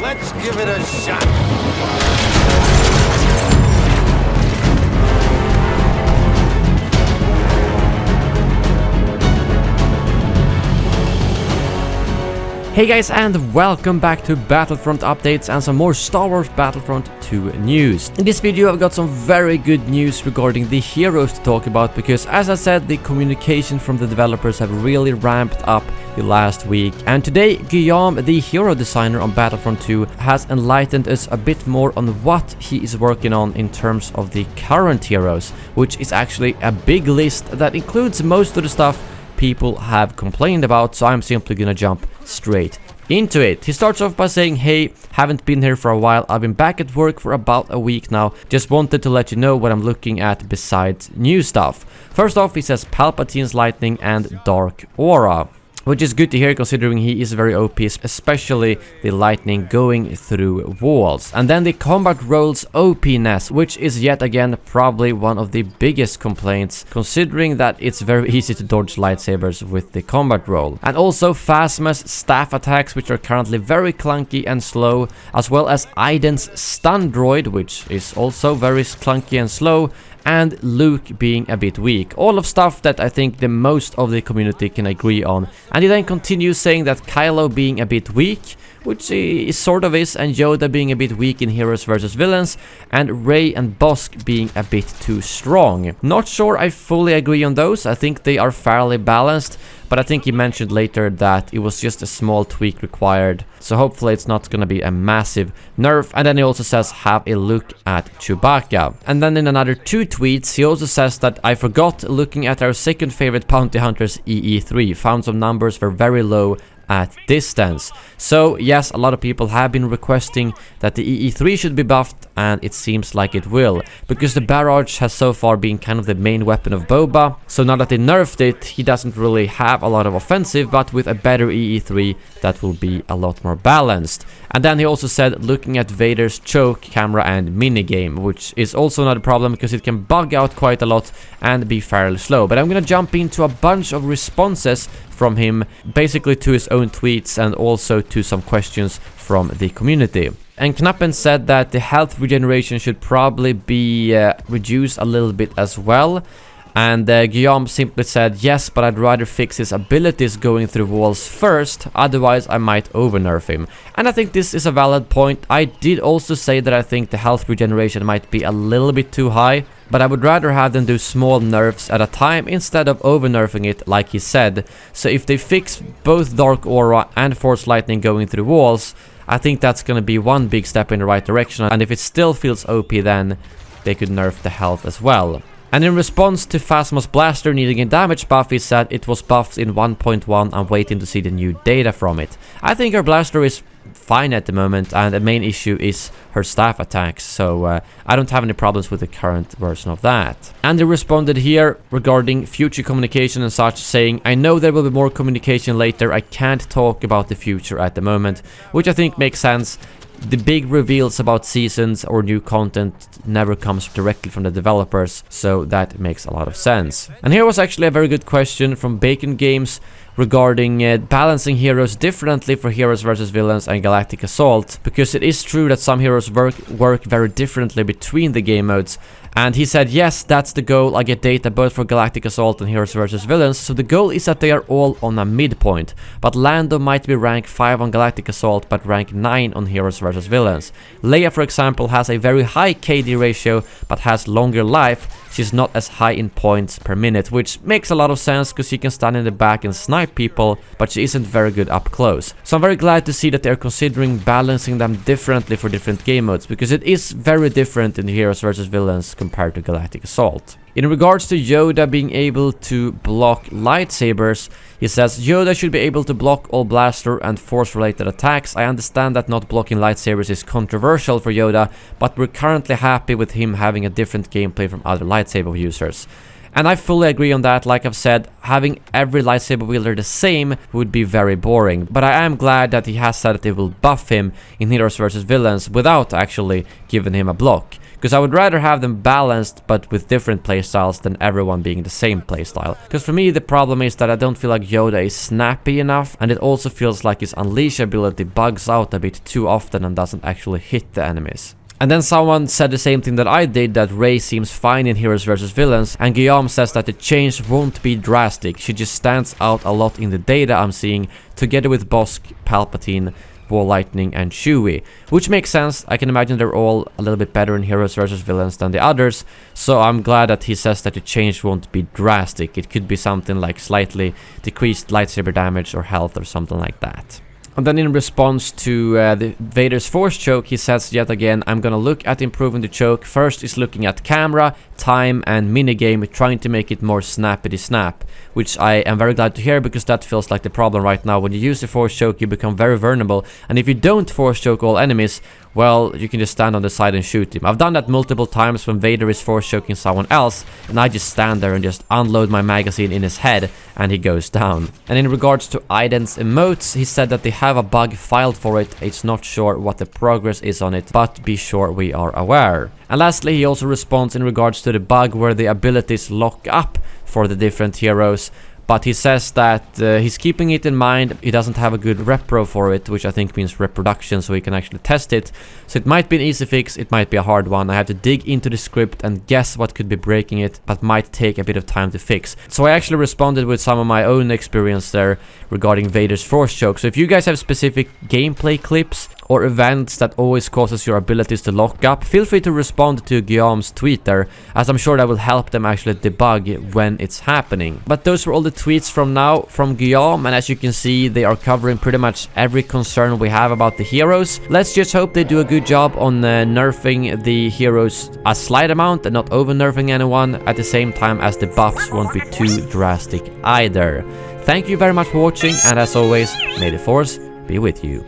Let's give it a shot. Hey guys, and welcome back to Battlefront updates and some more Star Wars Battlefront 2 news. In this video I've got some very good news regarding the heroes to talk about, because as I said, the communication from the developers have really ramped up the last week, and today Guillaume, the hero designer on Battlefront 2, has enlightened us a bit more on what he is working on in terms of the current heroes, which is actually a big list that includes most of the stuff people have complained about, so I'm simply gonna jump straight into it. He starts off by saying, hey, haven't been here for a while, I've been back at work for about a week now, just wanted to let you know what I'm looking at besides new stuff. First off, he says Palpatine's lightning and dark aura, which is good to hear considering he is very OP, especially the lightning going through walls. And then the combat rolls OP-ness, which is yet again probably one of the biggest complaints, considering that it's very easy to dodge lightsabers with the combat roll. And also Phasma's staff attacks, which are currently very clunky and slow, as well as Aiden's stun droid, which is also very clunky and slow, and Luke being a bit weak. All of stuff that I think the most of the community can agree on. And he then continues saying that Kylo being a bit weak, which he sort of is, and Yoda being a bit weak in Heroes vs Villains, and Rey and Bossk being a bit too strong. Not sure I fully agree on those, I think they are fairly balanced, but I think he mentioned later that it was just a small tweak required, so hopefully it's not gonna be a massive nerf. And then he also says have a look at Chewbacca. And then in another 2 tweets he also says that I forgot looking at our second favorite bounty hunters, EE3, found some numbers were very low at distance. So yes, a lot of people have been requesting that the EE3 should be buffed, and it seems like it will, because the barrage has so far been kind of the main weapon of Boba. So now that they nerfed it, he doesn't really have a lot of offensive, but with a better EE3 that will be a lot more balanced. And then he also said looking at Vader's choke, camera and minigame, which is also not a problem because it can bug out quite a lot and be fairly slow. But I'm gonna jump into a bunch of responses from him, basically to his own tweets and also to some questions from the community. And Knappen said that the health regeneration should probably be reduced a little bit as well. And Guillaume simply said, yes, but I'd rather fix his abilities going through walls first, otherwise I might over-nerf him. And I think this is a valid point. I did also say that I think the health regeneration might be a little bit too high, but I would rather have them do small nerfs at a time instead of over-nerfing it like he said. So if they fix both Dark Aura and Force Lightning going through walls, I think that's gonna be one big step in the right direction, and if it still feels OP, then they could nerf the health as well. And in response to Phasma's blaster needing a damage buff, he said it was buffed in 1.1 and waiting to see the new data from it. I think her blaster is fine at the moment, and the main issue is her staff attacks, so I don't have any problems with the current version of that. And he responded here regarding future communication and such, saying I know there will be more communication later, I can't talk about the future at the moment, which I think makes sense. The big reveals about seasons or new content never comes directly from the developers, so that makes a lot of sense. And here was actually a very good question from Bacon Games regarding balancing heroes differently for Heroes vs Villains and Galactic Assault, because it is true that some heroes work very differently between the game modes. And he said, yes, that's the goal. I get data both for Galactic Assault and Heroes vs Villains, so the goal is that they are all on a midpoint. But Lando might be rank 5 on Galactic Assault, but rank 9 on Heroes vs Villains. Leia, for example, has a very high KD ratio, but has longer life. She's not as high in points per minute, which makes a lot of sense because she can stand in the back and snipe people, but she isn't very good up close. So I'm very glad to see that they're considering balancing them differently for different game modes, because it is very different in Heroes vs Villains compared to Galactic Assault. In regards to Yoda being able to block lightsabers, he says Yoda should be able to block all blaster and force related attacks. I understand that not blocking lightsabers is controversial for Yoda, but we're currently happy with him having a different gameplay from other lightsaber users. And I fully agree on that. Like I've said, having every lightsaber wielder the same would be very boring. But I am glad that he has said that they will buff him in Heroes vs Villains without actually giving him a block. Because I would rather have them balanced but with different playstyles than everyone being the same playstyle. Because for me the problem is that I don't feel like Yoda is snappy enough, and it also feels like his unleash ability bugs out a bit too often and doesn't actually hit the enemies. And then someone said the same thing that I did, that Rey seems fine in Heroes vs Villains, and Guillaume says that the change won't be drastic. She just stands out a lot in the data I'm seeing, together with Bossk, Palpatine, Wall Lightning and Chewie, which makes sense. I can imagine they're all a little bit better in Heroes vs Villains than the others, so I'm glad that he says that the change won't be drastic. It could be something like slightly decreased lightsaber damage or health or something like that. And then in response to the Vader's Force choke, he says yet again, I'm gonna look at improving the choke. First is looking at camera, time and minigame, trying to make it more snappity snap, which I am very glad to hear, because that feels like the problem right now. When you use the Force choke, you become very vulnerable, and if you don't Force choke all enemies, well, you can just stand on the side and shoot him. I've done that multiple times when Vader is Force choking someone else, and I just stand there and just unload my magazine in his head, and he goes down. And in regards to Aiden's emotes, he said that they have a bug filed for it. It's not sure what the progress is on it, but be sure we are aware. And lastly, he also responds in regards to the bug where the abilities lock up for the different heroes. But he says that he's keeping it in mind. He doesn't have a good repro for it, which I think means reproduction, so he can actually test it. So it might be an easy fix, it might be a hard one. I have to dig into the script and guess what could be breaking it, but might take a bit of time to fix. So I actually responded with some of my own experience there regarding Vader's Force choke. So if you guys have specific gameplay clips or events that always causes your abilities to lock up, feel free to respond to Guillaume's tweet there, as I'm sure that will help them actually debug when it's happening. But those were all the tweets from now from Guillaume, and as you can see, they are covering pretty much every concern we have about the heroes. Let's just hope they do a good job on nerfing the heroes a slight amount and not over nerfing anyone, at the same time as the buffs won't be too drastic either. Thank you very much for watching, and as always, may the Force be with you.